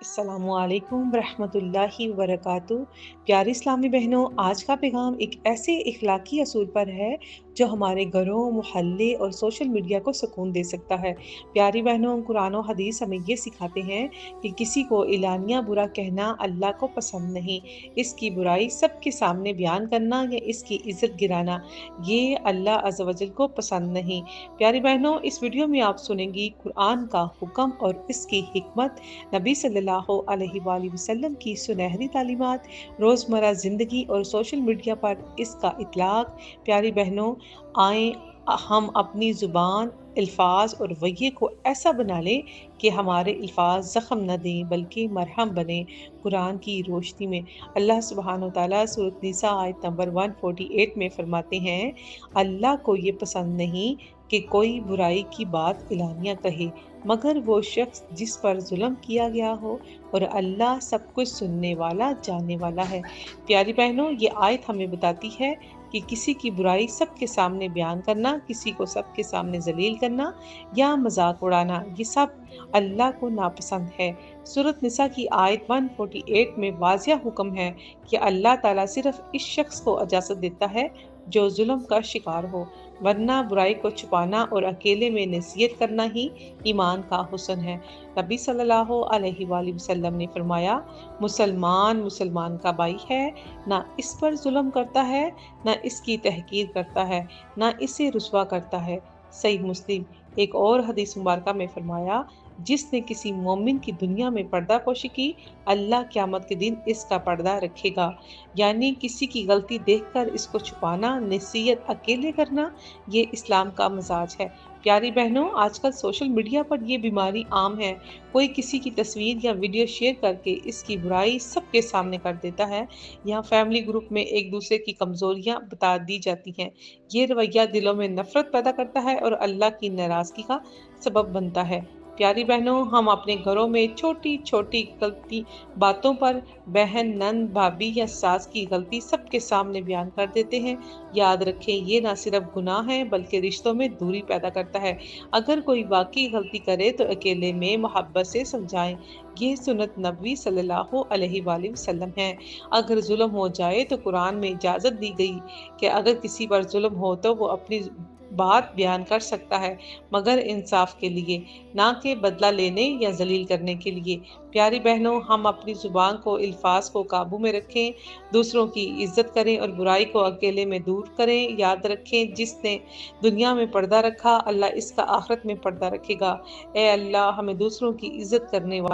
अस्सलामुअलैकुम रहमतुल्लाहि वबरकातुहू। प्यारी इस्लामी बहनों, आज का पैगाम एक ऐसे इखलाकी असूल पर है जो हमारे घरों, मोहल्ले और सोशल मीडिया को सुकून दे सकता है। प्यारी बहनों, कुरान और हदीस हमें ये सिखाते हैं कि किसी को इलानिया बुरा कहना अल्लाह को पसंद नहीं। इसकी बुराई सबके सामने बयान करना या इसकी इज्जत गिराना, ये अल्लाह अज़्ज़ व जल को पसंद नहीं। प्यारी बहनों, इस वीडियो में आप सुनेंगी कुरान का हुक्म और इसकी हिकमत, नबी सल्लल्लाहु अलैहि वसल्लम की सुनहरी तालीमात, रोज़मर्रा ज़िंदगी और सोशल मीडिया पर इसका इतलाक़। प्यारी बहनों, आएँ हम अपनी ज़ुबान, अल्फाज और रवैये को ऐसा बना लें कि हमारे अल्फाज ज़ख्म न दें बल्कि मरहम बने। कुरान की रोशनी में अल्लाह सुब्हान व तआला सूरत निसा आयत नंबर 148 में फरमाते हैं, अल्लाह को ये पसंद नहीं कि कोई बुराई की बात इलानिया कहे मगर वो शख्स जिस पर जुल्म किया गया हो, और अल्लाह सब कुछ सुनने वाला, जानने वाला है। प्यारी बहनों, ये आयत हमें बताती है कि किसी की बुराई सबके सामने बयान करना, किसी को सबके सामने जलील करना या मजाक उड़ाना, ये सब अल्लाह को नापसंद है। सूरत निसा की आयत 148 में वाज़िह हुक्म है कि अल्लाह ताला सिर्फ इस शख्स को इजाज़त देता है जो जुल्म का शिकार हो, वरना बुराई को छुपाना और अकेले में नसीहत करना ही ईमान का हुस्न है। नबी सल्लल्लाहु अलैहि वसल्लम ने फरमाया, मुसलमान मुसलमान का भाई है, ना इस पर जुल्म करता है, ना इसकी तहकीर करता है, ना इसे रुसवा करता है। सही मुस्लिम। एक और हदीस मुबारका में फरमाया, जिसने किसी मोमिन की दुनिया में पर्दापोशी की, अल्लाह क़यामत के दिन इसका पर्दा रखेगा। यानी किसी की गलती देखकर इसको छुपाना, नसीहत अकेले करना, ये इस्लाम का मजाज है। प्यारी बहनों, आजकल सोशल मीडिया पर ये बीमारी आम है। कोई किसी की तस्वीर या वीडियो शेयर करके इसकी बुराई सबके सामने कर देता है। यहाँ फैमिली ग्रुप में एक दूसरे की कमजोरियां बता दी जाती हैं। ये रवैया दिलों में नफरत पैदा करता है और अल्लाह की नाराजगी का सबब बनता है। प्यारी बहनों, हम अपने घरों में छोटी छोटी गलती बातों पर बहन, नंद, भाभी या सास की गलती सबके सामने बयान कर देते हैं। याद रखें, ये ना सिर्फ गुनाह है बल्कि रिश्तों में दूरी पैदा करता है। अगर कोई वाकई गलती करे तो अकेले में मोहब्बत से समझाएं। ये सुन्नत नबी सल्लल्लाहु अलैहि वसल्लम है। अगर जुल्म हो जाए तो कुरान में इजाज़त दी गई कि अगर किसी पर जुल्म हो तो वो अपनी बात बयान कर सकता है, मगर इंसाफ के लिए, ना कि बदला लेने या जलील करने के लिए। प्यारी बहनों, हम अपनी ज़ुबान को, अल्फाज को काबू में रखें, दूसरों की इज्जत करें और बुराई को अकेले में दूर करें। याद रखें, जिसने दुनिया में पर्दा रखा, अल्लाह इसका आखिरत में पर्दा रखेगा। ए अल्लाह, हमें दूसरों की इज्जत करने वाले